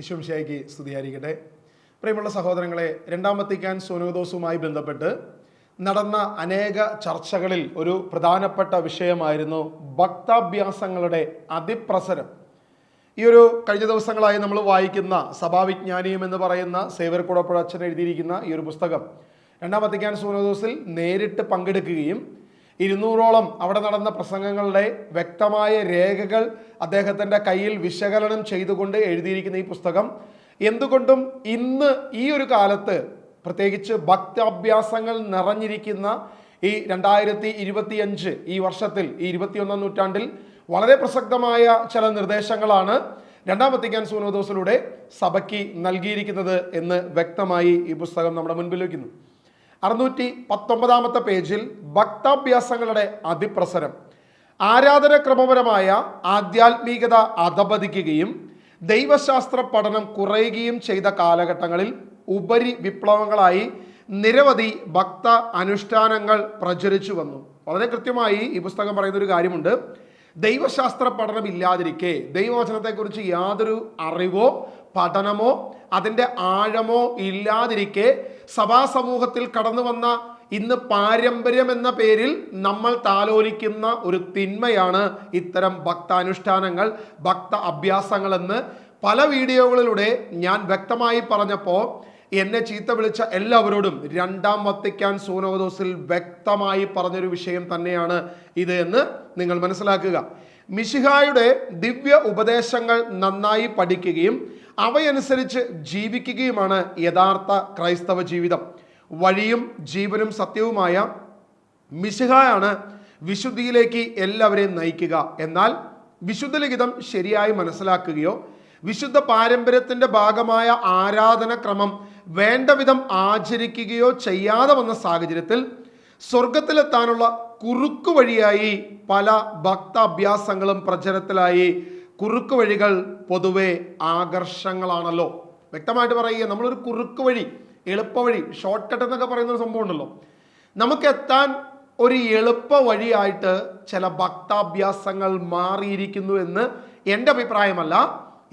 ഈശോമിശിഹായ്ക്ക് സ്തുതിയായിരിക്കട്ടെ. പ്രിയമുള്ള സഹോദരങ്ങളെ, രണ്ടാം വത്തിക്കാൻ സുനോദോസുമായി ബന്ധപ്പെട്ട് നടന്ന അനേക ചർച്ചകളിൽ ഒരു പ്രധാനപ്പെട്ട വിഷയമായിരുന്നു ഭക്താഭ്യാസങ്ങളുടെ അതിപ്രസരം. ഈ ഒരു കഴിഞ്ഞ ദിവസങ്ങളായി നമ്മൾ വായിക്കുന്ന സഭാവിജ്ഞാനിയും എന്ന് പറയുന്ന സേവ്യർ കുടപ്പുഴ അച്ഛൻ എഴുതിയിരിക്കുന്ന ഈ ഒരു പുസ്തകം രണ്ടാം വത്തിക്കാൻ സുനോദോസിൽ നേരിട്ട് പങ്കെടുക്കുകയും 200ഓളം അവിടെ നടന്ന പ്രസംഗങ്ങളുടെ വ്യക്തമായ രേഖകൾ അദ്ദേഹത്തിൻ്റെ കയ്യിൽ വിശകലനം ചെയ്തുകൊണ്ട് എഴുതിയിരിക്കുന്ന ഈ പുസ്തകം എന്തുകൊണ്ടും ഇന്ന് ഈ ഒരു കാലത്ത് പ്രത്യേകിച്ച് ഭക്താഭ്യാസങ്ങൾ നിറഞ്ഞിരിക്കുന്ന ഈ 2025 ഈ വർഷത്തിൽ ഈ 21ാം നൂറ്റാണ്ടിൽ വളരെ പ്രസക്തമായ ചില നിർദ്ദേശങ്ങളാണ് രണ്ടാം വത്തിക്കാൻ സുനോദോസിലൂടെ സഭയ്ക്ക് നൽകിയിരിക്കുന്നത് എന്ന് വ്യക്തമായി ഈ പുസ്തകം നമ്മുടെ മുൻപിൽ വയ്ക്കുന്നു. 619 പേജിൽ ഭക്താഭ്യാസങ്ങളുടെ അതിപ്രസരം, ആരാധനക്രമപരമായ ആധ്യാത്മികത അധപതിക്കുകയും ദൈവശാസ്ത്ര പഠനം കുറയുകയും ചെയ്ത കാലഘട്ടങ്ങളിൽ ഉപരി വിപ്ലവങ്ങളായി നിരവധി ഭക്ത അനുഷ്ഠാനങ്ങൾ പ്രചരിച്ചു വന്നു. വളരെ കൃത്യമായി ഈ പുസ്തകം പറയുന്ന ഒരു കാര്യമുണ്ട്. ദൈവശാസ്ത്ര പഠനം ഇല്ലാതിരിക്കെ, ദൈവവചനത്തെക്കുറിച്ച് യാതൊരു അറിവോ പഠനമോ അതിൻ്റെ ആഴമോ ഇല്ലാതിരിക്കെ സഭാസമൂഹത്തിൽ കടന്നു വന്ന ഇന്ന് പാരമ്പര്യം എന്ന പേരിൽ നമ്മൾ താലോലിക്കുന്ന ഒരു തിന്മയാണ് ഇത്തരം ഭക്താനുഷ്ഠാനങ്ങൾ, ഭക്ത അഭ്യാസങ്ങൾ എന്ന് പല വീഡിയോകളിലൂടെ ഞാൻ വ്യക്തമായി പറഞ്ഞപ്പോൾ എന്നെ ചീത്ത വിളിച്ച എല്ലാവരോടും രണ്ടാം വത്തിക്കാൻ സുനോദോസിൽ വ്യക്തമായി പറഞ്ഞൊരു വിഷയം തന്നെയാണ് ഇത് എന്ന് നിങ്ങൾ മനസ്സിലാക്കുക. മിശിഹായുടെ ദിവ്യ ഉപദേശങ്ങൾ നന്നായി പഠിക്കുകയും അവയനുസരിച്ച് ജീവിക്കുകയുമാണ് യഥാർത്ഥ ക്രൈസ്തവ ജീവിതം. വഴിയും ജീവനും സത്യവുമായ മിശിഹായാണ് വിശുദ്ധിയിലേക്ക് എല്ലാവരെയും നയിക്കുക. എന്നാൽ വിശുദ്ധ ലിഖിതം ശരിയായി മനസ്സിലാക്കുകയോ വിശുദ്ധ പാരമ്പര്യത്തിൻ്റെ ഭാഗമായ ആരാധനക്രമം വേണ്ട വിധം ആചരിക്കുകയോ ചെയ്യാതെ വന്ന സാഹചര്യത്തിൽ സ്വർഗത്തിലെത്താനുള്ള കുറുക്കു വഴിയായി പല ഭക്താഭ്യാസങ്ങളും പ്രചരത്തിലായി. കുറുക്കു വഴികൾ പൊതുവെ ആകർഷങ്ങളാണല്ലോ. വ്യക്തമായിട്ട് പറയുക, നമ്മളൊരു കുറുക്കു വഴി, എളുപ്പവഴി, ഷോർട്ട് കട്ട് എന്നൊക്കെ പറയുന്ന ഒരു സംഭവം ഉണ്ടല്ലോ. നമുക്കെത്താൻ ഒരു എളുപ്പ വഴിയായിട്ട് ചില ഭക്താഭ്യാസങ്ങൾ മാറിയിരിക്കുന്നു എന്ന് എൻ്റെ അഭിപ്രായമല്ല.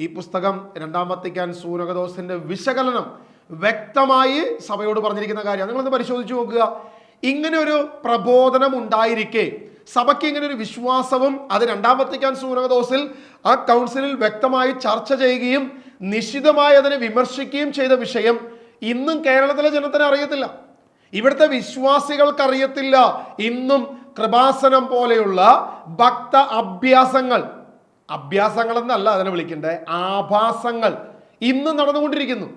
ഈ പുസ്തകം രണ്ടാം വത്തിക്കാൻ സുനോദോസിന്റെ വിശകലനം വ്യക്തമായി സഭയോട് പറഞ്ഞിരിക്കുന്ന കാര്യമാണ്. നിങ്ങളൊന്ന് പരിശോധിച്ച് നോക്കുക. ഇങ്ങനെ ഒരു പ്രബോധനം ഉണ്ടായിരിക്കെ, സഭയ്ക്ക് ഇങ്ങനെ ഒരു വിശ്വാസവും അത് രണ്ടാം വത്തിക്കാൻ സുനോദോസിൽ ആ കൗൺസിലിൽ വ്യക്തമായി ചർച്ച ചെയ്യുകയും നിശിതമായി അതിനെ വിമർശിക്കുകയും ചെയ്ത വിഷയം ഇന്നും കേരളത്തിലെ ജനത്തിന് അറിയത്തില്ല, ഇവിടുത്തെ വിശ്വാസികൾക്ക് അറിയത്തില്ല. ഇന്നും കൃപാസനം പോലെയുള്ള ഭക്ത അഭ്യാസങ്ങൾ എന്നല്ല അതിനെ വിളിക്കേണ്ടത്, ആഭാസങ്ങൾ ഇന്ന് നടന്നുകൊണ്ടിരിക്കുന്നു.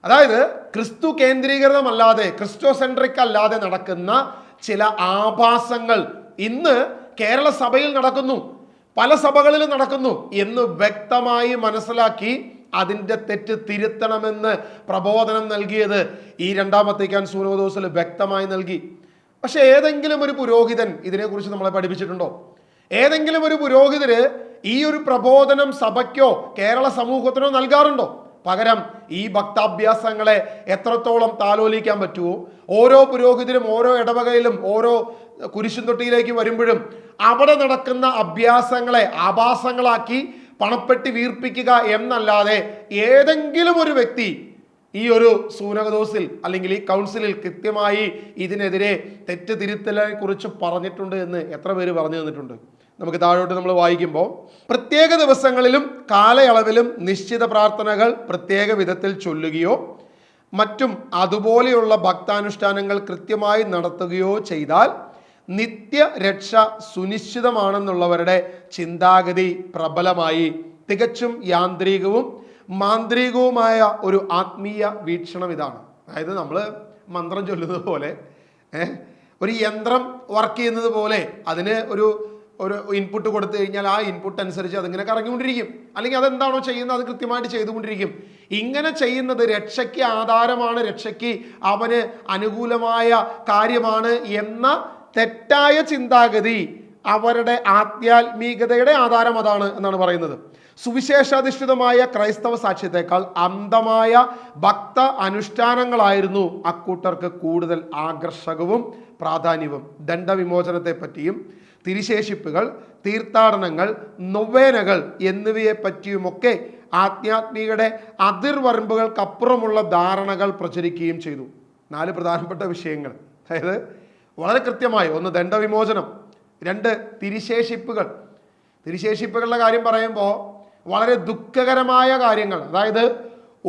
അതായത് ക്രിസ്തു കേന്ദ്രീകൃതമല്ലാതെ, ക്രിസ്റ്റോസെൻട്രിക് അല്ലാതെ നടക്കുന്ന ചില ആഭാസങ്ങൾ ഇന്ന് കേരള സഭയിൽ നടക്കുന്നു, പല സഭകളിലും നടക്കുന്നു എന്ന് വ്യക്തമായി മനസ്സിലാക്കി അതിൻ്റെ തെറ്റ് തിരുത്തണമെന്ന് പ്രബോധനം നൽകിയത് ഈ രണ്ടാം വത്തിക്കാൻ സുനോദോസിൽ വ്യക്തമായി നൽകി. പക്ഷെ ഏതെങ്കിലും ഒരു പുരോഹിതൻ ഇതിനെക്കുറിച്ച് നമ്മളെ പഠിപ്പിച്ചിട്ടുണ്ടോ? ഏതെങ്കിലും ഒരു പുരോഹിതര് ഈ ഒരു പ്രബോധനം സഭയ്ക്കോ കേരള സമൂഹത്തിനോ നൽകാറുണ്ടോ? പകരം ഈ ഭക്താഭ്യാസങ്ങളെ എത്രത്തോളം താലോലിക്കാൻ പറ്റുമോ, ഓരോ പുരോഹിതരും ഓരോ ഇടവകയിലും ഓരോ കുരിശും തൊട്ടിയിലേക്ക് വരുമ്പോഴും അവിടെ നടക്കുന്ന അഭ്യാസങ്ങളെ ആഭാസങ്ങളാക്കി പണപ്പെട്ടി വീർപ്പിക്കുക എന്നല്ലാതെ ഏതെങ്കിലും ഒരു വ്യക്തി ഈ ഒരു സുനോദോസിൽ അല്ലെങ്കിൽ ഈ കൗൺസിലിൽ കൃത്യമായി ഇതിനെതിരെ തെറ്റ് തിരുത്തലിനെ കുറിച്ച് പറഞ്ഞിട്ടുണ്ട് എന്ന് എത്ര പേര് പറഞ്ഞു തന്നിട്ടുണ്ട്? നമുക്ക് താഴോട്ട് നമ്മൾ വായിക്കുമ്പോൾ, പ്രത്യേക ദിവസങ്ങളിലും കാലയളവിലും നിശ്ചിത പ്രാർത്ഥനകൾ പ്രത്യേക വിധത്തിൽ ചൊല്ലുകയോ മറ്റും അതുപോലെയുള്ള ഭക്താനുഷ്ഠാനങ്ങൾ കൃത്യമായി നടത്തുകയോ ചെയ്താൽ നിത്യ രക്ഷ സുനിശ്ചിതമാണെന്നുള്ളവരുടെ ചിന്താഗതി പ്രബലമായി തികച്ചും യാന്ത്രികവും മാന്ത്രികവുമായ ഒരു ആത്മീയ വീക്ഷണം ഇതാണ്. അതായത് നമ്മൾ മന്ത്രം ചൊല്ലുന്നത് പോലെ, ഒരു യന്ത്രം വർക്ക് ചെയ്യുന്നത് പോലെ അതിന് ഒരു ഇൻപുട്ട് കൊടുത്തു കഴിഞ്ഞാൽ ആ ഇൻപുട്ട് അനുസരിച്ച് അതിങ്ങനെ കറങ്ങിക്കൊണ്ടിരിക്കും. അല്ലെങ്കിൽ അതെന്താണോ ചെയ്യുന്നത് അത് കൃത്യമായിട്ട് ചെയ്തുകൊണ്ടിരിക്കും. ഇങ്ങനെ ചെയ്യുന്നത് രക്ഷയ്ക്ക് ആധാരമാണ്, രക്ഷയ്ക്ക് അവന് അനുകൂലമായ കാര്യമാണ് എന്ന തെറ്റായ ചിന്താഗതി അവരുടെ ആധ്യാത്മികതയുടെ ആധാരം അതാണ് എന്നാണ് പറയുന്നത്. സുവിശേഷാധിഷ്ഠിതമായ ക്രൈസ്തവ സാക്ഷ്യത്തെക്കാൾ അന്ധമായ ഭക്ത അനുഷ്ഠാനങ്ങളായിരുന്നു അക്കൂട്ടർക്ക് കൂടുതൽ ആകർഷകവും പ്രാധാന്യവും. ദണ്ഡവിമോചനത്തെ പറ്റിയും തിരിശേഷിപ്പുകൾ, തീർത്ഥാടനങ്ങൾ, നൊവേനകൾ എന്നിവയെ പറ്റിയുമൊക്കെ ആധ്യാത്മികയുടെ അതിർവരമ്പുകൾക്കപ്പുറമുള്ള ധാരണകൾ പ്രചരിക്കുകയും ചെയ്തു. 4 പ്രധാനപ്പെട്ട വിഷയങ്ങൾ, അതായത് വളരെ കൃത്യമായി: 1, ദണ്ഡവിമോചനം; 2, തിരിശേഷിപ്പുകൾ. തിരിശേഷിപ്പുകളുടെ കാര്യം പറയുമ്പോൾ വളരെ ദുഃഖകരമായ കാര്യങ്ങൾ, അതായത്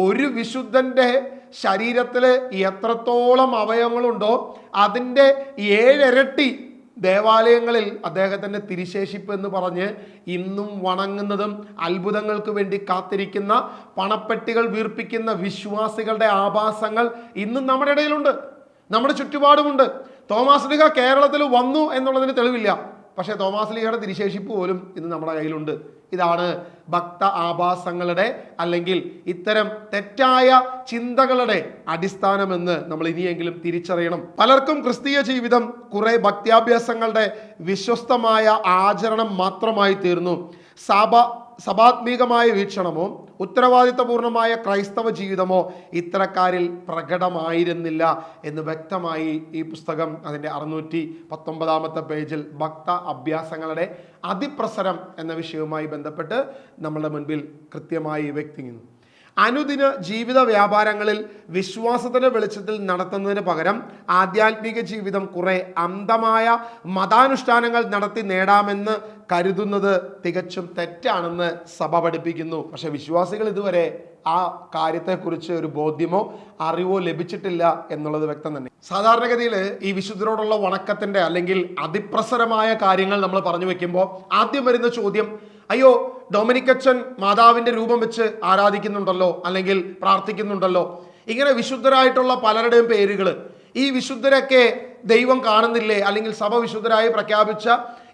ഒരു വിശുദ്ധന്റെ ശരീരത്തിൽ എത്രത്തോളം അവയവങ്ങളുണ്ടോ അതിൻ്റെ 7 ഇരട്ടി ദേവാലയങ്ങളിൽ അദ്ദേഹത്തിൻ്റെ തിരിശേഷിപ്പ് എന്ന് പറഞ്ഞ് ഇന്നും വണങ്ങുന്നതും അത്ഭുതങ്ങൾക്ക് വേണ്ടി കാത്തിരിക്കുന്ന, പണപ്പെട്ടികൾ വീർപ്പിക്കുന്ന വിശ്വാസികളുടെ ആഭാസങ്ങൾ ഇന്നും നമ്മുടെ ഇടയിലുണ്ട്, നമ്മുടെ ചുറ്റുപാടുമുണ്ട്. തോമാസ് ലീഹ കേരളത്തിൽ വന്നു എന്നുള്ളതിന് തെളിവില്ല, പക്ഷേ തോമാസ് ലീഹയുടെ തിരിശേഷിപ്പ് പോലും ഇന്ന് നമ്മുടെ കയ്യിലുണ്ട്. ഇതാണ് ഭക്ത ആഭാസങ്ങളുടെ അല്ലെങ്കിൽ ഇത്തരം തെറ്റായ ചിന്തകളുടെ അടിസ്ഥാനമെന്ന് നമ്മൾ ഇനിയെങ്കിലും തിരിച്ചറിയണം. പലർക്കും ക്രിസ്തീയ ജീവിതം കുറെ ഭക്ത്യാഭ്യാസങ്ങളുടെ വിശ്വസ്തമായ ആചരണം മാത്രമായി തീർന്നു. സഭാത്മികമായ വീക്ഷണമോ ഉത്തരവാദിത്തപൂർണമായ ക്രൈസ്തവ ജീവിതമോ ഇത്തരക്കാരിൽ പ്രകടമായിരുന്നില്ല എന്ന് വ്യക്തമായി ഈ പുസ്തകം അതിൻ്റെ 619 പേജിൽ ഭക്ത അഭ്യാസങ്ങളുടെ അതിപ്രസരം എന്ന വിഷയവുമായി ബന്ധപ്പെട്ട് നമ്മളുടെ മുൻപിൽ കൃത്യമായി വ്യക്തിക്കുന്നു. അനുദിന ജീവിത വ്യാപാരങ്ങളിൽ വിശ്വാസത്തിന്റെ വെളിച്ചത്തിൽ നടത്തുന്നതിന് പകരം ആധ്യാത്മിക ജീവിതം കുറെ അന്ധമായ മതാനുഷ്ഠാനങ്ങൾ നടത്തി നേടാമെന്ന് കരുതുന്നത് തികച്ചും തെറ്റാണെന്ന് സഭ പഠിപ്പിക്കുന്നു. പക്ഷെ വിശ്വാസികൾ ഇതുവരെ ആ കാര്യത്തെക്കുറിച്ച് ഒരു ബോധ്യമോ അറിവോ ലഭിച്ചിട്ടില്ല എന്നുള്ളത് വ്യക്തം തന്നെ. സാധാരണഗതിയിൽ ഈ വിശുദ്ധരോടുള്ള വണക്കത്തിന്റെ അല്ലെങ്കിൽ അതിപ്രസരമായ കാര്യങ്ങൾ നമ്മൾ പറഞ്ഞു വെക്കുമ്പോൾ ആദ്യം വരുന്ന ചോദ്യം, അയ്യോ ഡൊമിനിക്കച്ചൻ മാതാവിന്റെ രൂപം വെച്ച് ആരാധിക്കുന്നുണ്ടല്ലോ അല്ലെങ്കിൽ പ്രാർത്ഥിക്കുന്നുണ്ടല്ലോ, ഇങ്ങനെ വിശുദ്ധരായിട്ടുള്ള പലരുടെയും പേരുകൾ, ഈ വിശുദ്ധരൊക്കെ ദൈവം കാണുന്നില്ലേ? അല്ലെങ്കിൽ സഭ വിശുദ്ധരായി പ്രഖ്യാപിച്ച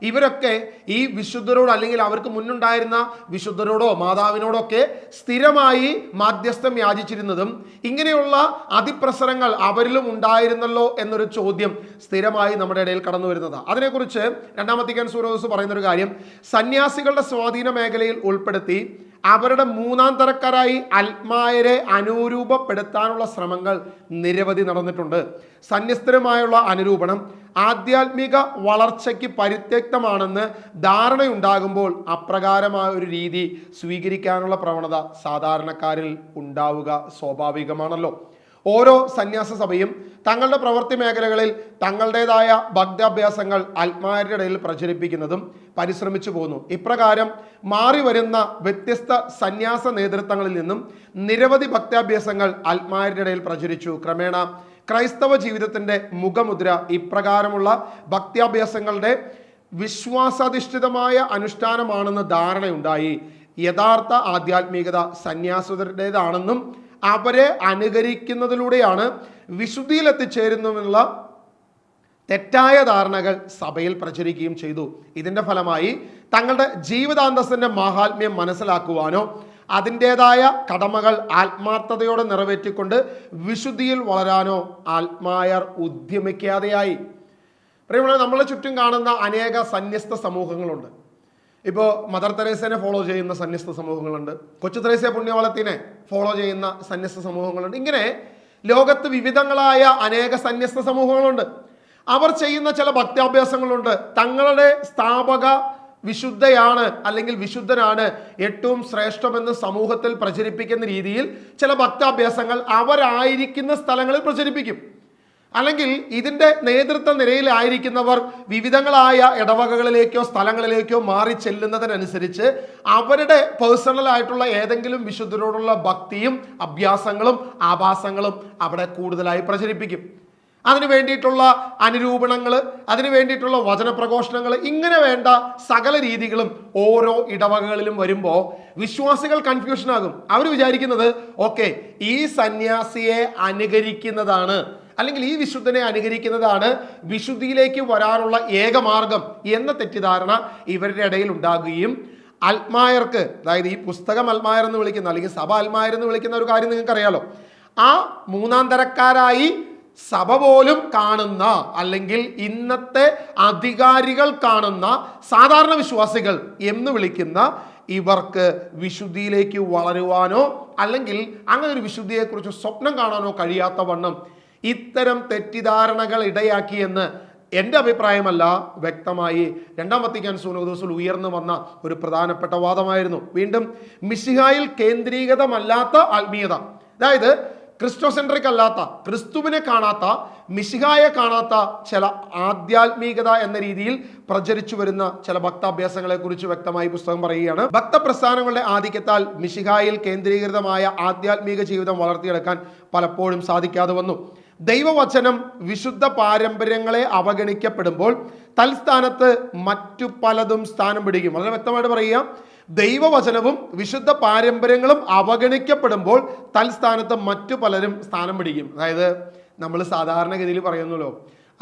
ഇവരൊക്കെ ഈ വിശുദ്ധരോട് അല്ലെങ്കിൽ അവർക്ക് മുന്നുണ്ടായിരുന്ന വിശുദ്ധരോടോ മാതാവിനോടോ ഒക്കെ സ്ഥിരമായി മാധ്യസ്ഥം യാചിച്ചിരുന്നതും ഇങ്ങനെയുള്ള അതിപ്രസരങ്ങൾ അവരിലും ഉണ്ടായിരുന്നല്ലോ എന്നൊരു ചോദ്യം സ്ഥിരമായി നമ്മുടെ ഇടയിൽ കടന്നു വരുന്നതാണ്. അതിനെക്കുറിച്ച് 2 വത്തിക്കാൻ സൂനോദോസ് പറയുന്നൊരു കാര്യം, സന്യാസികളുടെ സ്വാധീന മേഖലയിൽ ഉൾപ്പെടുത്തി അവരുടെ 3ാം തരക്കാരായി അൽമായരെ അനുരൂപപ്പെടുത്താനുള്ള ശ്രമങ്ങൾ നിരവധി നടന്നിട്ടുണ്ട്. സന്യസ്തരുമായുള്ള അനുരൂപണം ആധ്യാത്മിക വളർച്ചയ്ക്ക് പരിത്യക്തമാണെന്ന് ധാരണയുണ്ടാകുമ്പോൾ അപ്രകാരമായ ഒരു രീതി സ്വീകരിക്കാനുള്ള പ്രവണത സാധാരണക്കാരിൽ ഉണ്ടാവുക സ്വാഭാവികമാണല്ലോ. ഓരോ സന്യാസ സഭയും തങ്ങളുടെ പ്രവൃത്തി മേഖലകളിൽ തങ്ങളുടേതായ ഭക്താഭ്യാസങ്ങൾ ആത്മാരുടെ ഇടയിൽ പ്രചരിപ്പിക്കുന്നതും പരിശ്രമിച്ചു പോന്നു. ഇപ്രകാരം മാറി വരുന്ന വ്യത്യസ്ത സന്യാസ നേതൃത്വങ്ങളിൽ നിന്നും നിരവധി ഭക്താഭ്യാസങ്ങൾ ആത്മാരുടെ ഇടയിൽ പ്രചരിച്ചു. ക്രമേണ ക്രൈസ്തവ ജീവിതത്തിന്റെ മുഖമുദ്ര ഇപ്രകാരമുള്ള ഭക്ത്യാഭ്യാസങ്ങളുടെ വിശ്വാസാധിഷ്ഠിതമായ അനുഷ്ഠാനമാണെന്ന് ധാരണയുണ്ടായി. യഥാർത്ഥ ആധ്യാത്മികത സന്യാസിതരുടേതാണെന്നും അവരെ അനുകരിക്കുന്നതിലൂടെയാണ് വിശുദ്ധിയിൽ എത്തിച്ചേരുന്നതിനുള്ള തെറ്റായ ധാരണകൾ സഭയിൽ പ്രചരിക്കുകയും ചെയ്തു. ഇതിന്റെ ഫലമായി തങ്ങളുടെ ജീവിതാന്തസ്സിന്റെ മാഹാത്മ്യം മനസ്സിലാക്കുവാനോ അതിൻ്റെതായ കടമകൾ ആത്മാർത്ഥതയോടെ നിറവേറ്റിക്കൊണ്ട് വിശുദ്ധിയിൽ വളരാനോ ആത്മായർ ഉദ്യമിക്കാതെയായി. പ്രിയമുള്ളവരെ, നമ്മളെ ചുറ്റും കാണുന്ന അനേക സന്യസ്ത സമൂഹങ്ങളുണ്ട്. ഇപ്പോൾ മദർ തെരേസയെ ഫോളോ ചെയ്യുന്ന സന്യസ്ത സമൂഹങ്ങളുണ്ട്, കൊച്ചു തെരേസ പുണ്യവാളത്തിനെ ഫോളോ ചെയ്യുന്ന സന്യസ്ത സമൂഹങ്ങളുണ്ട്. ഇങ്ങനെ ലോകത്ത് വിവിധങ്ങളായ അനേക സന്യസ്ത സമൂഹങ്ങളുണ്ട്. അവർ ചെയ്യുന്ന ചില ഭക്ത്യാഭ്യാസങ്ങളുണ്ട്. തങ്ങളുടെ സ്ഥാപക വിശുദ്ധയാണ് അല്ലെങ്കിൽ വിശുദ്ധനാണ് ഏറ്റവും ശ്രേഷ്ഠമെന്ന് സമൂഹത്തിൽ പ്രചരിപ്പിക്കുന്ന രീതിയിൽ ചില ഭക്താഭ്യാസങ്ങൾ അവരായിരിക്കുന്ന സ്ഥലങ്ങളിൽ പ്രചരിപ്പിക്കും. അല്ലെങ്കിൽ ഇതിൻ്റെ നേതൃത്വ നിരയിലായിരിക്കുന്നവർ വിവിധങ്ങളായ ഇടവകകളിലേക്കോ സ്ഥലങ്ങളിലേക്കോ മാറി ചെല്ലുന്നതിനനുസരിച്ച് അവരുടെ പേഴ്സണൽ ആയിട്ടുള്ള ഏതെങ്കിലും വിശുദ്ധരോടുള്ള ഭക്തിയും അഭ്യാസങ്ങളും ആഭാസങ്ങളും അവിടെ കൂടുതലായി പ്രചരിപ്പിക്കും. അതിനു വേണ്ടിയിട്ടുള്ള അനുരൂപണങ്ങൾ, അതിനു വേണ്ടിയിട്ടുള്ള വചനപ്രഘോഷണങ്ങൾ, ഇങ്ങനെ വേണ്ട സകല രീതികളും ഓരോ ഇടവകകളിലും വരുമ്പോൾ വിശ്വാസികൾ കൺഫ്യൂഷനാകും. അവർ വിചാരിക്കുന്നത് ഓക്കെ, ഈ സന്യാസിയെ അനുകരിക്കുന്നതാണ് അല്ലെങ്കിൽ ഈ വിശുദ്ധനെ അനുകരിക്കുന്നതാണ് വിശുദ്ധിയിലേക്ക് വരാനുള്ള ഏകമാർഗം എന്ന തെറ്റിദ്ധാരണ ഇവരുടെ ഇടയിൽ ഉണ്ടാകുകയും അൽമായർക്ക്, അതായത് ഈ പുസ്തകം അൽമായർ എന്ന് വിളിക്കുന്ന അല്ലെങ്കിൽ സഭ അൽമായർ എന്ന് വിളിക്കുന്ന ഒരു കാര്യം നിങ്ങൾക്ക് അറിയാലോ, ആ 3ാം തരക്കാരായി സഭ പോലും കാണുന്ന അല്ലെങ്കിൽ ഇന്നത്തെ അധികാരികൾ കാണുന്ന സാധാരണ വിശ്വാസികൾ എന്ന് വിളിക്കുന്ന ഇവർക്ക് വിശുദ്ധിയിലേക്ക് വളരുവാനോ അല്ലെങ്കിൽ അങ്ങനെ ഒരു വിശുദ്ധിയെക്കുറിച്ച് സ്വപ്നം കാണാനോ കഴിയാത്ത വണ്ണം ഇത്തരം തെറ്റിദ്ധാരണകൾ ഇടയാക്കിയെന്ന് എൻ്റെ അഭിപ്രായമല്ല, വ്യക്തമായി രണ്ടാം വത്തിക്കാൻ സുനോദോസിൽ ഉയർന്നു വന്ന ഒരു പ്രധാനപ്പെട്ട വാദമായിരുന്നു. വീണ്ടും മിശിഹായിൽ കേന്ദ്രീകൃതമല്ലാത്ത ആത്മീയത, അതായത് ക്രിസ്റ്റോസെൻട്രിക് അല്ലാത്ത, ക്രിസ്തുവിനെ കാണാത്ത, മിശിഹായെ കാണാത്ത ചില ആധ്യാത്മികത എന്ന രീതിയിൽ പ്രചരിച്ചു വരുന്ന ചില ഭക്താഭ്യാസങ്ങളെ കുറിച്ച് വ്യക്തമായി പുസ്തകം പറയുകയാണ്. ഭക്തപ്രസ്ഥാനങ്ങളുടെ ആധിക്യത്താൽ മിശിഹായിൽ കേന്ദ്രീകൃതമായ ആധ്യാത്മിക ജീവിതം വളർത്തിയെടുക്കാൻ പലപ്പോഴും സാധിക്കാതെ വന്നു. ദൈവവചനം വിശുദ്ധ പാരമ്പര്യങ്ങളെ അവഗണിക്കപ്പെടുമ്പോൾ തൽസ്ഥാനത്ത് മറ്റു പലതും സ്ഥാനം പിടിക്കും. വളരെ വ്യക്തമായിട്ട് പറയുക, ദൈവവചനവും വിശുദ്ധ പാരമ്പര്യങ്ങളും അവഗണിക്കപ്പെടുമ്പോൾ തൽസ്ഥാനത്ത് മറ്റു പലരും സ്ഥാനം പിടിക്കും. അതായത് നമ്മൾ സാധാരണഗതിയിൽ പറയുന്നല്ലോ,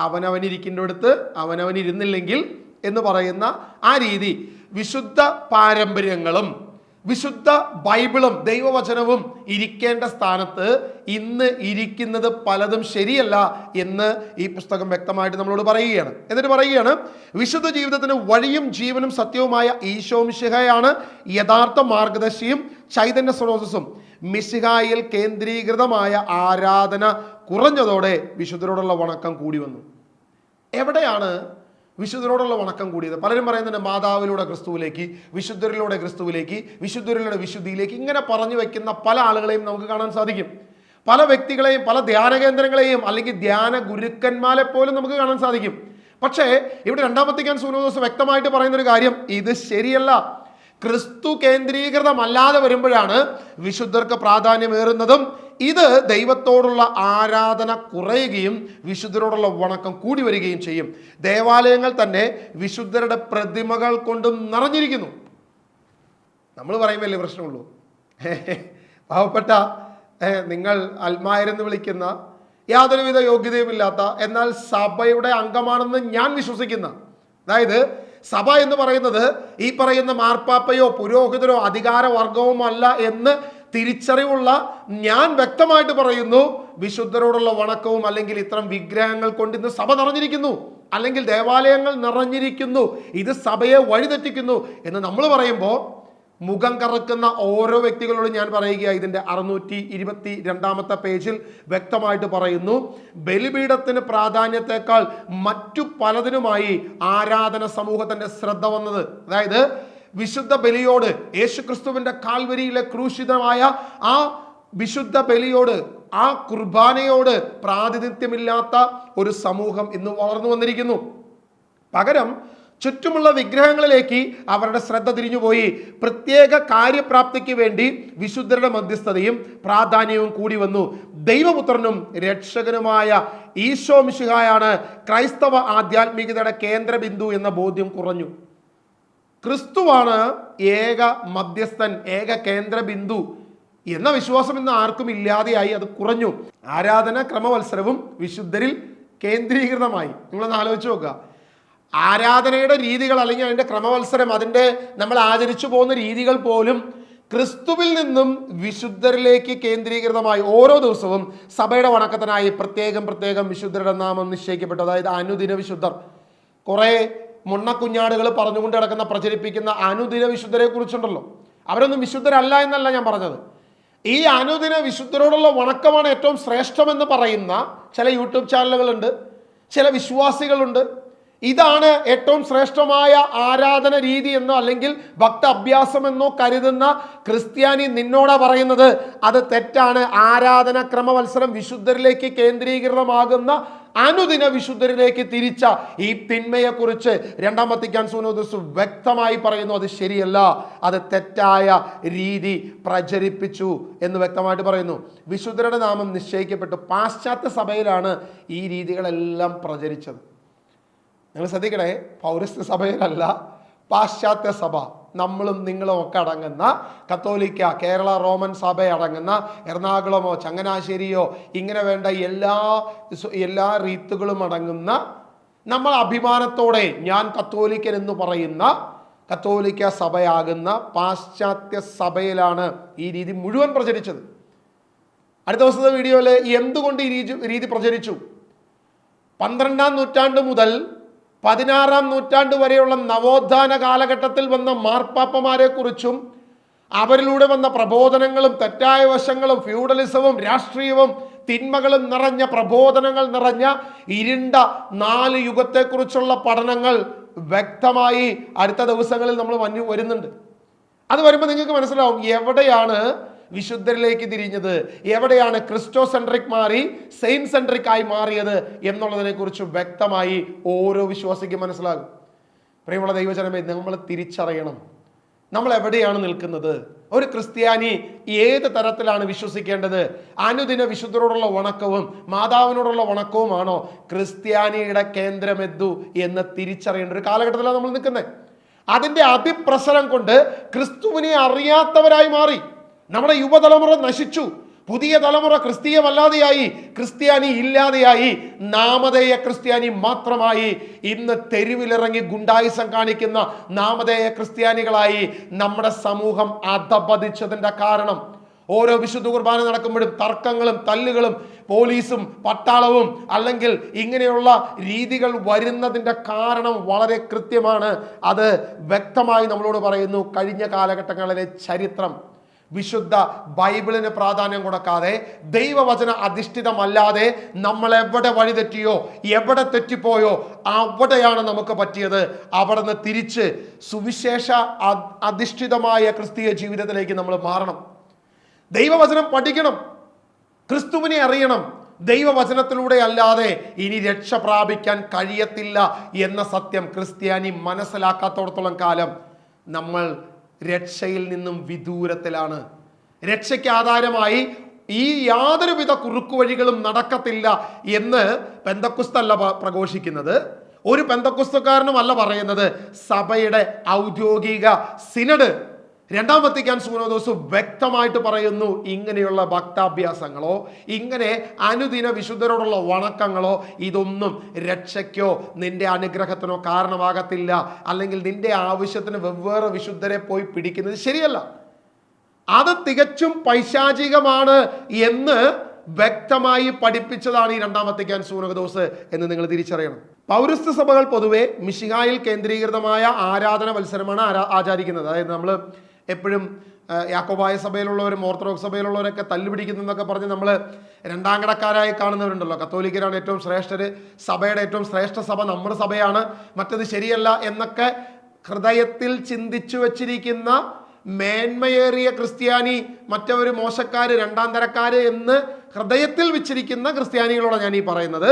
അവനവനിരിക്കുന്നിടത്ത് അവനവനിരുന്നില്ലെങ്കിൽ എന്ന് പറയുന്ന ആ രീതി, വിശുദ്ധ പാരമ്പര്യങ്ങളും വിശുദ്ധ ബൈബിളും ദൈവവചനവും ഇരിക്കേണ്ട സ്ഥാനത്ത് ഇന്ന് ഇരിക്കുന്നത് പലതും ശരിയല്ല എന്ന് ഈ പുസ്തകം വ്യക്തമായിട്ട് നമ്മളോട് പറയുകയാണ്. എന്നിട്ട് പറയുകയാണ്, വിശുദ്ധ ജീവിതത്തിന് വഴിയും ജീവനും സത്യവുമായ ഈശോ മിശിഹായാണ് യഥാർത്ഥ മാർഗദർശിയും ചൈതന്യ സ്രോതസ്സും. മിശിഹായിൽ കേന്ദ്രീകൃതമായ ആരാധന കുറഞ്ഞതോടെ വിശുദ്ധരോടുള്ള വണക്കം കൂടി വന്നു. എവിടെയാണ് വിശുദ്ധരോടുള്ള വണക്കം കൂടിയത്? പലരും പറയുന്നുണ്ട് മാതാവിലൂടെ ക്രിസ്തുവിലേക്ക്, വിശുദ്ധരിലൂടെ ക്രിസ്തുവിലേക്ക്, വിശുദ്ധരിലൂടെ വിശുദ്ധിയിലേക്ക്, ഇങ്ങനെ പറഞ്ഞു വയ്ക്കുന്ന പല ആളുകളെയും നമുക്ക് കാണാൻ സാധിക്കും. പല വ്യക്തികളെയും, പല ധ്യാന കേന്ദ്രങ്ങളെയും അല്ലെങ്കിൽ ധ്യാന ഗുരുക്കന്മാരെ പോലും നമുക്ക് കാണാൻ സാധിക്കും. പക്ഷേ ഇവിടെ രണ്ടാം വത്തിക്കാൻ സുനോദോസ് വ്യക്തമായിട്ട് പറയുന്നൊരു കാര്യം, ഇത് ശരിയല്ല. ക്രിസ്തു കേന്ദ്രീകൃതമല്ലാതെ വരുമ്പോഴാണ് വിശുദ്ധർക്ക് പ്രാധാന്യമേറുന്നതും ഇത് ദൈവത്തോടുള്ള ആരാധന കുറയുകയും വിശുദ്ധരോടുള്ള വണക്കം കൂടി വരികയും ചെയ്യും. ദേവാലയങ്ങൾ തന്നെ വിശുദ്ധരുടെ പ്രതിമകൾ കൊണ്ടും നിറഞ്ഞിരിക്കുന്നു. നമ്മൾ പറയുമ്പോഴല്ലേ പ്രശ്നമുള്ളൂ. പാവപ്പെട്ട നിങ്ങൾ അൽമായരെന്ന് വിളിക്കുന്ന, യാതൊരുവിധ യോഗ്യതയുമില്ലാത്ത, എന്നാൽ സഭയുടെ അംഗമാണെന്ന് ഞാൻ വിശ്വസിക്കുന്ന, അതായത് സഭ എന്ന് പറയുന്നത് ഈ പറയുന്ന മാർപ്പാപ്പയോ പുരോഹിതരോ അധികാരവർഗവുമല്ല എന്ന് തിരിച്ചറിവുള്ള ഞാൻ വ്യക്തമായിട്ട് പറയുന്നു, വിശുദ്ധരോടുള്ള വണക്കവും അല്ലെങ്കിൽ ഇത്തരം വിഗ്രഹങ്ങൾ കൊണ്ട് ഇന്ന് സഭ നിറഞ്ഞിരിക്കുന്നു, അല്ലെങ്കിൽ ദേവാലയങ്ങൾ നിറഞ്ഞിരിക്കുന്നു, ഇത് സഭയെ വഴിതെറ്റിക്കുന്നു എന്ന് നമ്മൾ പറയുമ്പോൾ മുഖം കറക്കുന്ന ഓരോ വ്യക്തികളോടും ഞാൻ പറയുക, ഇതിൻ്റെ 622 പേജിൽ വ്യക്തമായിട്ട് പറയുന്നു, ബലിപീഠത്തിന് പ്രാധാന്യത്തെക്കാൾ മറ്റു പലതിനുമായി ആരാധന സമൂഹത്തിന്റെ ശ്രദ്ധ വന്നത്. അതായത് വിശുദ്ധ ബലിയോട്, യേശുക്രിസ്തുവിന്റെ കാൽവരിയിലെ ക്രൂശിതമായ ആ വിശുദ്ധ ബലിയോട്, ആ കുർബാനയോട് പ്രാതിനിധ്യമില്ലാത്ത ഒരു സമൂഹം ഇന്ന് വളർന്നു വന്നിരിക്കുന്നു. പകരം ചുറ്റുമുള്ള വിഗ്രഹങ്ങളിലേക്ക് അവരുടെ ശ്രദ്ധ തിരിഞ്ഞുപോയി. പ്രത്യേക കാര്യപ്രാപ്തിക്ക് വേണ്ടി വിശുദ്ധരുടെ മധ്യസ്ഥതയും പ്രാധാന്യവും കൂടി വന്നു. ദൈവപുത്രനും രക്ഷകനുമായ ഈശോ മിശിഹായാണ് ക്രൈസ്തവ ആധ്യാത്മികതയുടെ കേന്ദ്രബിന്ദു എന്ന ബോധ്യം കുറഞ്ഞു. ക്രിസ്തുവാണ് ഏക മധ്യസ്ഥൻ, ഏക കേന്ദ്രബിന്ദു എന്ന വിശ്വാസം ഇന്ന് ആർക്കും ഇല്ലാതെയായി, അത് കുറഞ്ഞു. ആരാധന ക്രമവത്സരവും വിശുദ്ധരിൽ കേന്ദ്രീകൃതമായി. നിങ്ങളൊന്ന് ആലോചിച്ച് നോക്കുക. ആരാധനയുടെ രീതികൾ അല്ലെങ്കിൽ അതിൻ്റെ ക്രമവത്സരം, അതിൻ്റെ നമ്മൾ ആചരിച്ചു പോകുന്ന രീതികൾ പോലും ക്രിസ്തുവിൽ നിന്നും വിശുദ്ധരിലേക്ക് കേന്ദ്രീകൃതമായി ഓരോ ദിവസവും സഭയുടെ വണക്കത്തിനായി പ്രത്യേകം വിശുദ്ധരുടെ നാമം നിശ്ചയിക്കപ്പെട്ടു. അതായത് അനുദിന വിശുദ്ധർ. കുറേ മുണ്ണക്കുഞ്ഞാടുകൾ പറഞ്ഞുകൊണ്ട് കിടക്കുന്ന, പ്രചരിപ്പിക്കുന്ന അനുദിന വിശുദ്ധരെ കുറിച്ചുണ്ടല്ലോ, അവരൊന്നും വിശുദ്ധരല്ല എന്നല്ല ഞാൻ പറഞ്ഞത്. ഈ അനുദിന വിശുദ്ധരോടുള്ള വണക്കമാണ് ഏറ്റവും ശ്രേഷ്ഠമെന്ന് പറയുന്ന ചില യൂട്യൂബ് ചാനലുകളുണ്ട്, ചില വിശ്വാസികളുണ്ട്. ഇതാണ് ഏറ്റവും ശ്രേഷ്ഠമായ ആരാധന രീതി എന്നോ അല്ലെങ്കിൽ ഭക്ത അഭ്യാസമെന്നോ കരുതുന്ന ക്രിസ്ത്യാനി നിന്നോടാ പറയുന്നത് അത് തെറ്റാണ്. ആരാധന ക്രമവത്സരം വിശുദ്ധരിലേക്ക് കേന്ദ്രീകൃതമാകുന്ന അനുദിന വിശുദ്ധരിലേക്ക് തിരിച്ച ഈ തിന്മയെക്കുറിച്ച് രണ്ടാം വത്തിക്കാൻ സുനോദോസ് വ്യക്തമായി പറയുന്നു. അത് ശരിയല്ല, അത് തെറ്റായ രീതി പ്രചരിപ്പിച്ചു എന്ന് വ്യക്തമായിട്ട് പറയുന്നു. വിശുദ്ധരുടെ നാമം നിശ്ചയിക്കപ്പെട്ടു. പാശ്ചാത്യ സഭയിലാണ് ഈ രീതികളെല്ലാം പ്രചരിച്ചത്. നിങ്ങൾ ശ്രദ്ധിക്കണേ, പൗരസ്ത്യ സഭയിലല്ല, പാശ്ചാത്യ സഭ, നമ്മളും നിങ്ങളും ഒക്കെ അടങ്ങുന്ന കത്തോലിക്ക, കേരള റോമൻ സഭ അടങ്ങുന്ന എറണാകുളമോ ചങ്ങനാശ്ശേരിയോ ഇങ്ങനെ വേണ്ട എല്ലാ റീത്തുകളും അടങ്ങുന്ന, നമ്മൾ അഭിമാനത്തോടെ ഞാൻ കത്തോലിക്കൻ എന്ന് പറയുന്ന കത്തോലിക്ക സഭയാകുന്ന പാശ്ചാത്യ സഭയിലാണ് ഈ രീതി മുഴുവൻ പ്രചരിച്ചത്. അടുത്ത ദിവസത്തെ വീഡിയോയിൽ എന്തുകൊണ്ട് ഈ രീതി പ്രചരിച്ചു, 12ാം നൂറ്റാണ്ട് മുതൽ 16ാം നൂറ്റാണ്ട് വരെയുള്ള നവോത്ഥാന കാലഘട്ടത്തിൽ വന്ന മാർപ്പാപ്പമാരെ കുറിച്ചും അവരിലൂടെ വന്ന പ്രബോധനങ്ങളും തെറ്റായ വശങ്ങളും ഫ്യൂഡലിസവും രാഷ്ട്രീയവും തിന്മകളും നിറഞ്ഞ, പ്രബോധനങ്ങൾ നിറഞ്ഞ ഇരുണ്ട 4 യുഗത്തെക്കുറിച്ചുള്ള പഠനങ്ങൾ വ്യക്തമായി അടുത്ത ദിവസങ്ങളിൽ നമ്മൾ വരുന്നുണ്ട്. അത് വരുമ്പോൾ നിങ്ങൾക്ക് മനസ്സിലാവും എവിടെയാണ് വിശുദ്ധരിലേക്ക് തിരിഞ്ഞത്, എവിടെയാണ് ക്രിസ്റ്റോ സെൻട്രിക് മാറി സെയിന്റ് സെൻട്രിക് ആയി മാറിയത് എന്നുള്ളതിനെ കുറിച്ച് വ്യക്തമായി ഓരോ വിശ്വാസിക്കും മനസ്സിലാകും. പ്രിയമുള്ള ദൈവജനമേ, നമ്മൾ തിരിച്ചറിയണം നമ്മൾ എവിടെയാണ് നിൽക്കുന്നത്. ഒരു ക്രിസ്ത്യാനി ഏത് തരത്തിലാണ് വിശ്വസിക്കേണ്ടത്? അനുദിന വിശുദ്ധരോടുള്ള വണക്കവും മാതാവിനോടുള്ള വണക്കവുമാണോ ക്രിസ്ത്യാനിയുടെ കേന്ദ്രമെന്തു എന്ന് തിരിച്ചറിയേണ്ട ഒരു കാലഘട്ടത്തിലാണ് നമ്മൾ നിൽക്കുന്നത്. അതിൻ്റെ അതിപ്രസരം കൊണ്ട് ക്രിസ്തുവിനെ അറിയാത്തവരായി മാറി നമ്മുടെ യുവതലമുറ നശിച്ചു. പുതിയ തലമുറ ക്രിസ്തീയമല്ലാതെയായി, ക്രിസ്ത്യാനി ഇല്ലാതെയായി, നാമധേയ ക്രിസ്ത്യാനി മാത്രമായി. ഇന്ന് തെരുവിലിറങ്ങി ഗുണ്ടായിസം കാണിക്കുന്ന നാമധേയ ക്രിസ്ത്യാനികളായി നമ്മുടെ സമൂഹം അധപതിച്ചതിൻ്റെ കാരണം ഓരോ വിശുദ്ധ കുർബാന നടക്കുമ്പോഴും തർക്കങ്ങളും തല്ലുകളും പോലീസും പട്ടാളവും അല്ലെങ്കിൽ ഇങ്ങനെയുള്ള രീതികൾ വരുന്നതിൻ്റെ കാരണം വളരെ കൃത്യമാണ്. അത് വ്യക്തമായി നമ്മളോട് പറയുന്നു. കഴിഞ്ഞ കാലഘട്ടങ്ങളിലെ ചരിത്രം വിശുദ്ധ ബൈബിളിന് പ്രാധാന്യം കൊടുക്കാതെ, ദൈവവചന അധിഷ്ഠിതമല്ലാതെ നമ്മൾ എവിടെ വഴിതെറ്റിയോ, എവിടെ തെറ്റിപ്പോയോ അവിടെയാണ് നമുക്ക് പറ്റിയത്. അവിടെ നിന്ന് തിരിച്ച് സുവിശേഷ അധിഷ്ഠിതമായ ക്രിസ്തീയ ജീവിതത്തിലേക്ക് നമ്മൾ മാറണം. ദൈവവചനം പഠിക്കണം, ക്രിസ്തുവിനെ അറിയണം. ദൈവവചനത്തിലൂടെ അല്ലാതെ ഇനി രക്ഷ പ്രാപിക്കാൻ കഴിയത്തില്ല എന്ന സത്യം ക്രിസ്ത്യാനി മനസ്സിലാക്കാത്തോടത്തോളം കാലം നമ്മൾ രക്ഷയിൽ നിന്നും വിദൂരത്തിലാണ്. രക്ഷയ്ക്ക് ആധാരമായി ഈ യാതൊരുവിധ കുറുക്കുവഴികളും നടക്കത്തില്ല എന്ന് പെന്തക്കുസ്തല്ല പ്രഘോഷിക്കുന്നത്, ഒരു പെന്തക്കുസ്തക്കാരനുമല്ല പറയുന്നത്. സഭയുടെ ഔദ്യോഗിക സിനഡ് രണ്ടാം വത്തിക്കാൻ സുനോദോസ് വ്യക്തമായിട്ട് പറയുന്നു, ഇങ്ങനെയുള്ള ഭക്താഭ്യാസങ്ങളോ ഇങ്ങനെ അനുദിന വിശുദ്ധരോടുള്ള വണക്കങ്ങളോ ഇതൊന്നും രക്ഷയ്ക്കോ നിന്റെ അനുഗ്രഹത്തിനോ കാരണമാകത്തില്ല. അല്ലെങ്കിൽ നിന്റെ ആവശ്യത്തിന് വെവ്വേറെ വിശുദ്ധരെ പോയി പിടിക്കുന്നത് ശരിയല്ല. അത് തികച്ചും പൈശാചികമാണ് എന്ന് വ്യക്തമായി പഠിപ്പിച്ചതാണ് ഈ രണ്ടാം വത്തിക്കാൻ സുനോദോസ് എന്ന് നിങ്ങൾ തിരിച്ചറിയണം. പൗരസ്ത്യ സഭകൾ പൊതുവെ മിശിഹായിൽ കേന്ദ്രീകൃതമായ ആരാധന വത്സരമാണ് ആചരിക്കുന്നത്. അതായത് നമ്മൾ എപ്പോഴും യാക്കോബായ സഭയിലുള്ളവരും ഓർത്തഡോക്സ് സഭയിലുള്ളവരൊക്കെ തല്ലുപിടിക്കുന്നതെന്നൊക്കെ പറഞ്ഞ് നമ്മൾ രണ്ടാം കിടക്കാരായി കാണുന്നവരുണ്ടല്ലോ. കത്തോലിക്കരാണ് ഏറ്റവും ശ്രേഷ്ഠര്, സഭയുടെ ഏറ്റവും ശ്രേഷ്ഠ സഭ നമ്മുടെ സഭയാണ്, മറ്റത് ശരിയല്ല എന്നൊക്കെ ഹൃദയത്തിൽ ചിന്തിച്ചു വച്ചിരിക്കുന്ന മേന്മയേറിയ ക്രിസ്ത്യാനി, മറ്റവര് മോശക്കാര്, രണ്ടാം തരക്കാര് എന്ന് ഹൃദയത്തിൽ വെച്ചിരിക്കുന്ന ക്രിസ്ത്യാനികളോടാണ് ഞാൻ ഈ പറയുന്നത്.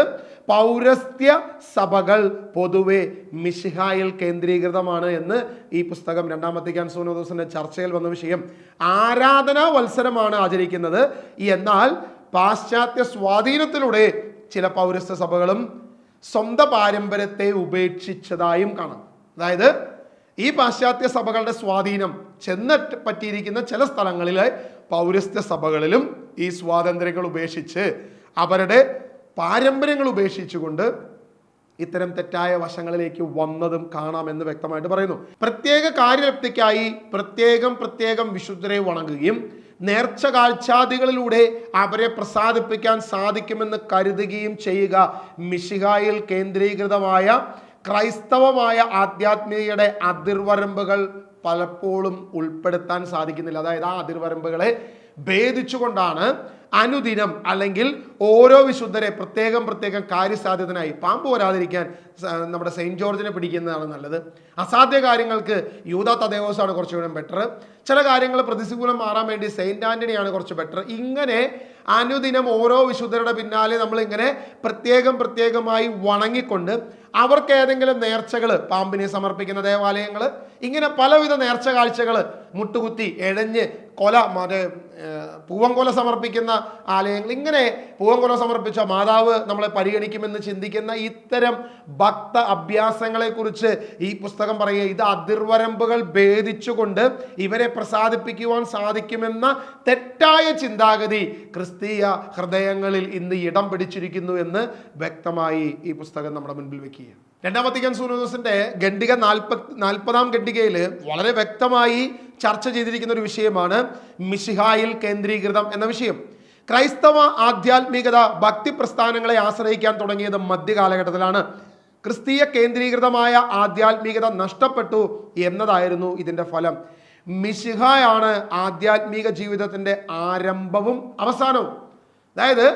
പൗരസ്ത്യ സഭകൾ പൊതുവെ മിശിഹായിൽ കേന്ദ്രീകൃതമാണ് എന്ന് ഈ പുസ്തകം രണ്ടാം വത്തിക്കാൻ സുനോദോസിന്റെ ചർച്ചയിൽ വന്ന വിഷയം. ആരാധനാ വത്സരമാണ് ആചരിക്കുന്നത്. എന്നാൽ പാശ്ചാത്യ സ്വാധീനത്തിലൂടെ ചില പൗരസ്ത്യ സഭകളും സ്വന്തം പാരമ്പര്യത്തെ ഉപേക്ഷിച്ചതായും കാണാം. അതായത് ഈ പാശ്ചാത്യ സഭകളുടെ സ്വാധീനം ചെന്നിട്ട് പറ്റിയിരിക്കുന്ന ചില സ്ഥലങ്ങളിലെ പൗരസ്ത്യ സഭകളിലും ഈ സ്വാതന്ത്ര്യങ്ങൾ ഉപേക്ഷിച്ച് അവരുടെ പാരമ്പര്യങ്ങൾ ഉപേക്ഷിച്ചുകൊണ്ട് ഇത്തരം തെറ്റായ വശങ്ങളിലേക്ക് വന്നതും കാണാമെന്ന് വ്യക്തമായിട്ട് പറയുന്നു. പ്രത്യേക കാര്യലബ്ധിക്കായി പ്രത്യേകം വിശുദ്ധരെ വണങ്ങുകയും നേർച്ച കാഴ്ചാദികളിലൂടെ അവരെ പ്രസാദിപ്പിക്കാൻ സാധിക്കുമെന്ന് കരുതുകയും ചെയ്യുക മിശിഹായിൽ കേന്ദ്രീകൃതമായ ക്രൈസ്തവമായ ആധ്യാത്മികതയുടെ അതിർവരമ്പുകൾ പലപ്പോഴും ഉൾപ്പെടുത്താൻ സാധിക്കുന്നില്ല. അതായത് ആ അതിർവരമ്പുകളെ ഭേദിച്ചുകൊണ്ടാണ് അനുദിനം അല്ലെങ്കിൽ ഓരോ വിശുദ്ധരെ പ്രത്യേകം കാര്യസാധ്യതനായി, പാമ്പ് വരാതിരിക്കാൻ നമ്മുടെ സെയിൻറ്റ് ജോർജിനെ പിടിക്കുന്നതാണ് നല്ലത്. അസാധ്യ കാര്യങ്ങൾക്ക് യൂദാ തദേവോസാണ് കുറച്ചുകൂടെ ബെറ്റർ. ചില കാര്യങ്ങൾ പ്രതികൂലം മാറാൻ വേണ്ടി സെയിൻറ്റ് ആൻ്റണിയാണ് കുറച്ച് ബെറ്റർ. ഇങ്ങനെ അനുദിനം ഓരോ വിശുദ്ധരുടെ പിന്നാലെ നമ്മളിങ്ങനെ പ്രത്യേകമായി വണങ്ങിക്കൊണ്ട് അവർക്ക് ഏതെങ്കിലും നേർച്ചകൾ, പാമ്പിനെ സമർപ്പിക്കുന്ന ദേവാലയങ്ങൾ, ഇങ്ങനെ പലവിധ നേർച്ച കാഴ്ചകൾ, മുട്ടുകുത്തി എഴഞ്ഞ് പൂവൻകൊല സമർപ്പിക്കുന്ന ആലയങ്ങൾ, ഇങ്ങനെ പൂവൻകൊല സമർപ്പിച്ച മാതാവ് നമ്മളെ പരിഗണിക്കുമെന്ന് ചിന്തിക്കുന്ന ഇത്തരം ഭക്ത അഭ്യാസങ്ങളെ കുറിച്ച് ഈ പുസ്തകം പറയുക. ഇത് അതിർവരമ്പുകൾ ഭേദിച്ചുകൊണ്ട് ഇവരെ പ്രസാദിപ്പിക്കുവാൻ സാധിക്കുമെന്ന തെറ്റായ ചിന്താഗതി ക്രിസ്തീയ ഹൃദയങ്ങളിൽ ഇന്ന് ഇടം പിടിച്ചിരിക്കുന്നു എന്ന് വ്യക്തമായി ഈ പുസ്തകം നമ്മുടെ മുൻപിൽ വെക്കുക. രണ്ടാം വത്തിക്കാൻ സുനോദോസിന്റെ ഖണ്ഡിക 40-ാം ഖണ്ഡികയിൽ വളരെ വ്യക്തമായി ചർച്ച ചെയ്തിരിക്കുന്ന ഒരു വിഷയമാണ് മിശിഹായിൽ കേന്ദ്രീകൃതം എന്ന വിഷയം. ക്രൈസ്തവ ആധ്യാത്മികത ഭക്തി പ്രസ്ഥാനങ്ങളെ ആശ്രയിക്കാൻ തുടങ്ങിയത് മധ്യകാലഘട്ടത്തിലാണ്. ക്രിസ്തീയ കേന്ദ്രീകൃതമായ ആധ്യാത്മികത നഷ്ടപ്പെട്ടു എന്നതായിരുന്നു ഇതിൻ്റെ ഫലം. മിശിഹായാണ് ആധ്യാത്മിക ജീവിതത്തിൻ്റെ ആരംഭവും അവസാനവും. അതായത്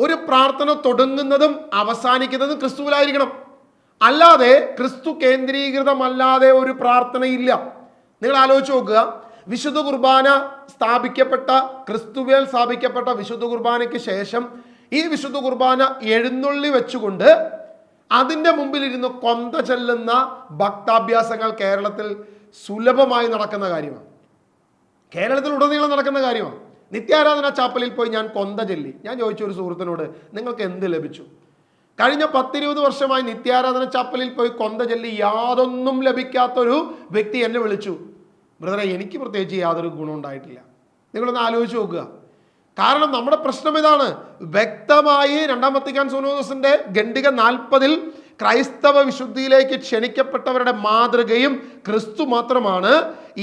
ഒരു പ്രാർത്ഥന തുടങ്ങുന്നതും അവസാനിക്കുന്നതും ക്രിസ്തുവിലായിരിക്കണം. അല്ലാതെ ക്രിസ്തു കേന്ദ്രീകൃതമല്ലാതെ ഒരു പ്രാർത്ഥനയില്ല. നിങ്ങൾ ആലോചിച്ച് നോക്കുക, വിശുദ്ധ കുർബാന സ്ഥാപിക്കപ്പെട്ട, ക്രിസ്തുവിൽ സ്ഥാപിക്കപ്പെട്ട വിശുദ്ധ കുർബാനയ്ക്ക് ശേഷം ഈ വിശുദ്ധ കുർബാന എഴുന്നള്ളി വെച്ചുകൊണ്ട് അതിൻ്റെ മുമ്പിലിരുന്ന് കൊന്ത ചെല്ലുന്ന ഭക്താഭ്യാസങ്ങൾ കേരളത്തിൽ സുലഭമായി നടക്കുന്ന കാര്യമാണ്. കേരളത്തിൽ ഉടനീളം നടക്കുന്ന കാര്യമാണ്. നിത്യാരാധന ചാപ്പലിൽ പോയി ഞാൻ കൊന്ത ചൊല്ലി. ഞാൻ ചോദിച്ചു ഒരു സുഹൃത്തിനോട്, നിങ്ങൾക്ക് എന്ത് ലഭിച്ചു? കഴിഞ്ഞ 10-20 വർഷമായി നിത്യാരാധന ചാപ്പലിൽ പോയി കൊന്ത ചൊല്ലി യാതൊന്നും ലഭിക്കാത്തൊരു വ്യക്തി എന്നെ വിളിച്ചു, ബ്രദറെ എനിക്ക് പ്രത്യേകിച്ച് യാതൊരു ഗുണം ഉണ്ടായിട്ടില്ല. നിങ്ങളൊന്ന് ആലോചിച്ച് നോക്കുക. കാരണം നമ്മുടെ പ്രശ്നം ഇതാണ്. വ്യക്തമായി രണ്ടാം വത്തിക്കാൻ സിനോദസിന്റെ ഖണ്ഡിക 40 ക്രൈസ്തവ വിശുദ്ധിയിലേക്ക് ക്ഷണിക്കപ്പെട്ടവരുടെ മാതൃകയും ക്രിസ്തു മാത്രമാണ്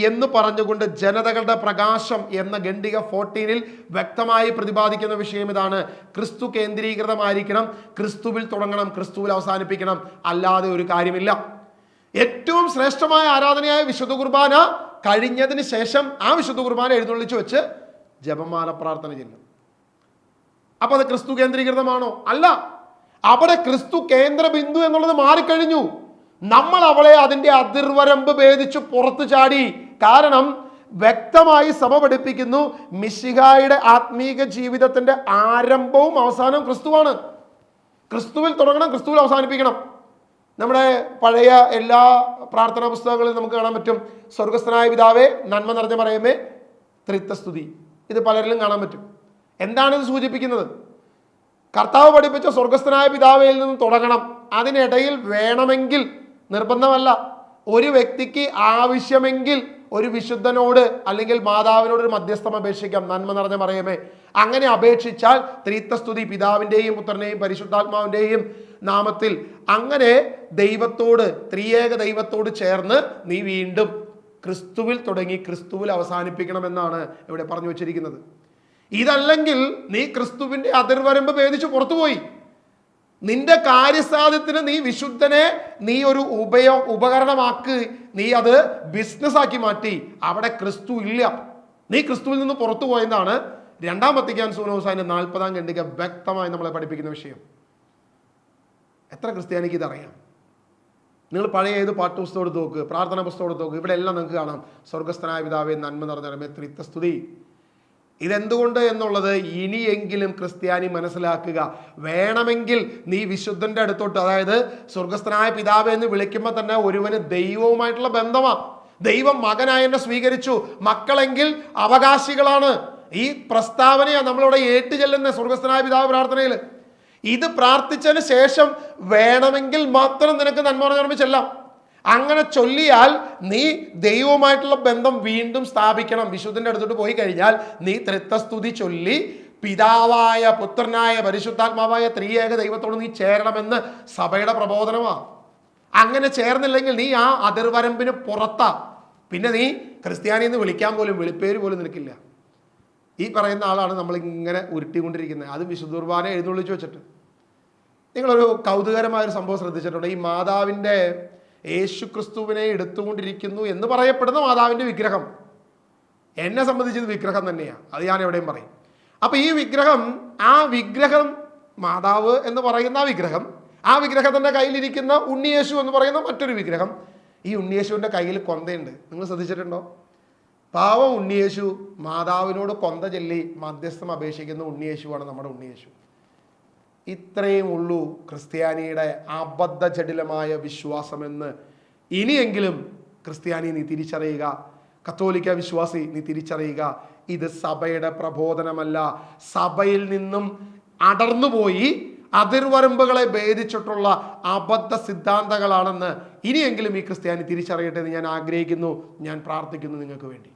എന്ന് പറഞ്ഞുകൊണ്ട് ജനതകളുടെ പ്രകാശം എന്ന ഖണ്ഡിക 14 വ്യക്തമായി പ്രതിപാദിക്കുന്ന വിഷയം ഇതാണ്. ക്രിസ്തു കേന്ദ്രീകൃതമായിരിക്കണം, ക്രിസ്തുവിൽ തുടങ്ങണം, ക്രിസ്തുവിൽ അവസാനിപ്പിക്കണം, അല്ലാതെ ഒരു കാര്യമില്ല. ഏറ്റവും ശ്രേഷ്ഠമായ ആരാധനയായ വിശുദ്ധ കുർബാന കഴിഞ്ഞതിന് ശേഷം ആ വിശുദ്ധ കുർബാന എഴുന്നള്ളിച്ച് വെച്ച് ജപമാല പ്രാർത്ഥന ചെല്ലും. അപ്പൊ അത് ക്രിസ്തു കേന്ദ്രീകൃതമാണോ? അല്ല. അവിടെ ക്രിസ്തു കേന്ദ്ര ബിന്ദു എന്നുള്ളത് മാറിക്കഴിഞ്ഞു. നമ്മൾ അവളെ അതിന്റെ അതിർവരമ്പ് ഭേദിച്ച് പുറത്തു ചാടി. കാരണം വ്യക്തമായി സഭ പഠിപ്പിക്കുന്നു, മിശിഹായുടെ ആത്മീക ജീവിതത്തിന്റെ ആരംഭവും അവസാനവും ക്രിസ്തുവാണ്. ക്രിസ്തുവിൽ തുടങ്ങണം, ക്രിസ്തുവിൽ അവസാനിപ്പിക്കണം. നമ്മുടെ പഴയ എല്ലാ പ്രാർത്ഥനാ പുസ്തകങ്ങളിലും നമുക്ക് കാണാൻ പറ്റും, സ്വർഗസ്ഥനായ പിതാവേ, നന്മ നിറഞ്ഞ മറിയമേ, ത്രിത്വസ്തുതി. ഇത് പലരിലും കാണാൻ പറ്റും. എന്താണ് ഇത് സൂചിപ്പിക്കുന്നത്? കർത്താവ് പഠിപ്പിച്ച സ്വർഗസ്ഥനായ പിതാവയിൽ നിന്നും തുടങ്ങണം. അതിനിടയിൽ വേണമെങ്കിൽ, നിർബന്ധമല്ല, ഒരു വ്യക്തിക്ക് ആവശ്യമെങ്കിൽ ഒരു വിശുദ്ധനോട് അല്ലെങ്കിൽ മാതാവിനോട് ഒരു മധ്യസ്ഥം അപേക്ഷിക്കാം, നന്മ നിറഞ്ഞ മറിയമേ. അങ്ങനെ അപേക്ഷിച്ചാൽ ത്രിത്വസ്തുതി, പിതാവിൻ്റെയും പുത്രനെയും പരിശുദ്ധാത്മാവിൻ്റെയും നാമത്തിൽ, അങ്ങനെ ദൈവത്തോട്, ത്രിയേക ദൈവത്തോട് ചേർന്ന് നീ വീണ്ടും ക്രിസ്തുവിൽ തുടങ്ങി ക്രിസ്തുവിൽ അവസാനിപ്പിക്കണമെന്നാണ് ഇവിടെ പറഞ്ഞു വച്ചിരിക്കുന്നത്. ഇതല്ലെങ്കിൽ നീ ക്രിസ്തുവിന്റെ അതിർവരമ്പ് ഭേദിച്ച് പുറത്തുപോയി. നിന്റെ കാര്യസാധ്യത്തിന് നീ വിശുദ്ധനെ നീ ഒരു ഉപകരണമാക്കി, നീ അത് ബിസിനസ് മാറ്റി. അവിടെ ക്രിസ്തു ഇല്ല. നീ ക്രിസ്തുവിൽ നിന്ന് പുറത്തു പോയെന്നാണ് രണ്ടാം വത്തിക്കാൻ സിനോദസിന്റെ 40-ാം ഖണ്ഡിക വ്യക്തമായി നമ്മളെ പഠിപ്പിക്കുന്ന വിഷയം. എത്ര ക്രിസ്ത്യാനിക്ക് ഇതറിയാം? നിങ്ങൾ പഴയ ഏത് പാഠ്യപുസ്തകം എടുത്ത് നോക്ക്, പ്രാർത്ഥനാ പുസ്തകം എടുത്ത് നോക്ക്, ഇവിടെ എല്ലാം നിങ്ങൾക്ക് കാണാം, സ്വർഗസ്ഥനായ പിതാവേ, നന്മ നിറഞ്ഞ ത്രിത്വസ്തുതി. ഇതെന്തുകൊണ്ട് എന്നുള്ളത് ഇനിയെങ്കിലും ക്രിസ്ത്യാനി മനസ്സിലാക്കുക. വേണമെങ്കിൽ നീ വിശുദ്ധന്റെ അടുത്തോട്ട്, അതായത് സ്വർഗസ്ഥനായ പിതാവേ എന്ന് വിളിക്കുമ്പോൾ തന്നെ ഒരുവന് ദൈവവുമായിട്ടുള്ള ബന്ധമാണ്. ദൈവം മകനായി എന്നെ സ്വീകരിച്ചു, മക്കളെങ്കിൽ അവകാശികളാണ്. ഈ പ്രസ്താവനയാണ് നമ്മളിവിടെ ഏറ്റു ചെല്ലുന്ന സ്വർഗസ്ഥനായ പിതാവ് പ്രാർത്ഥനയിൽ. ഇത് പ്രാർത്ഥിച്ചതിന് ശേഷം വേണമെങ്കിൽ മാത്രം നിനക്ക് നന്മ പറഞ്ഞ ചെല്ലാം. അങ്ങനെ ചൊല്ലിയാൽ നീ ദൈവവുമായിട്ടുള്ള ബന്ധം വീണ്ടും സ്ഥാപിക്കണം. വിശുദ്ധന്റെ അടുത്തോട്ട് പോയി കഴിഞ്ഞാൽ നീ ത്രിത്വസ്തുതി ചൊല്ലി പിതാവായ, പുത്രനായ, പരിശുദ്ധാത്മാവായ ത്രിയേക ദൈവത്തോട് നീ ചേരണമെന്ന് സഭയുടെ പ്രബോധനമാണ്. അങ്ങനെ ചേർന്നില്ലെങ്കിൽ നീ ആ അതിർവരമ്പിന് പുറത്താ. പിന്നെ നീ ക്രിസ്ത്യാനി എന്ന് വിളിക്കാൻ പോലും, വിളിപ്പേര് പോലും നിനക്കില്ല. ഈ പറയുന്ന ആളാണ് നമ്മൾ ഇങ്ങനെ ഉരുട്ടിക്കൊണ്ടിരിക്കുന്നത്. അത് വിശുദ്ധ കുർബാന എഴുന്നള്ളിച്ച് വെച്ചിട്ട്. നിങ്ങളൊരു കൗതുകരമായൊരു സംഭവം ശ്രദ്ധിച്ചിട്ടുണ്ട്. ഈ മാതാവിൻ്റെ, യേശു ക്രിസ്തുവിനെ എടുത്തുകൊണ്ടിരിക്കുന്നു എന്ന് പറയപ്പെടുന്ന മാതാവിൻ്റെ വിഗ്രഹം, എന്നെ സംബന്ധിച്ചത് വിഗ്രഹം തന്നെയാണ്. അത് ഞാൻ എവിടെയും പറയും. അപ്പൊ ഈ വിഗ്രഹം, ആ വിഗ്രഹം, മാതാവ് എന്ന് പറയുന്ന ആ വിഗ്രഹത്തിന്റെ കയ്യിലിരിക്കുന്ന ഉണ്ണിയേശു എന്ന് പറയുന്ന മറ്റൊരു വിഗ്രഹം, ഈ ഉണ്ണിയേശുവിന്റെ കയ്യിൽ കൊന്തയുണ്ട്. നിങ്ങൾ ശ്രദ്ധിച്ചിട്ടുണ്ടോ? പാവം ഉണ്ണിയേശു മാതാവിനോട് കൊന്ത ചൊല്ലി മധ്യസ്ഥം അപേക്ഷിക്കുന്ന ഉണ്ണിയേശുവാണ് നമ്മുടെ ഉണ്ണിയേശു. ഇത്രയും ഉള്ളൂ ക്രിസ്ത്യാനിയുടെ അബദ്ധജടിലമായ വിശ്വാസമെന്ന് ഇനിയെങ്കിലും ക്രിസ്ത്യാനി നീ തിരിച്ചറിയുക. കത്തോലിക്ക വിശ്വാസി നീ തിരിച്ചറിയുക. ഇത് സഭയുടെ പ്രബോധനമല്ല. സഭയിൽ നിന്നും അടർന്നുപോയി അതിർവരമ്പുകളെ ഭേദിച്ചിട്ടുള്ള അബദ്ധ സിദ്ധാന്തങ്ങളാണെന്ന് ഇനിയെങ്കിലും ഈ ക്രിസ്ത്യാനി തിരിച്ചറിയട്ടെ എന്ന് ഞാൻ ആഗ്രഹിക്കുന്നു. ഞാൻ പ്രാർത്ഥിക്കുന്നു നിങ്ങൾക്ക് വേണ്ടി.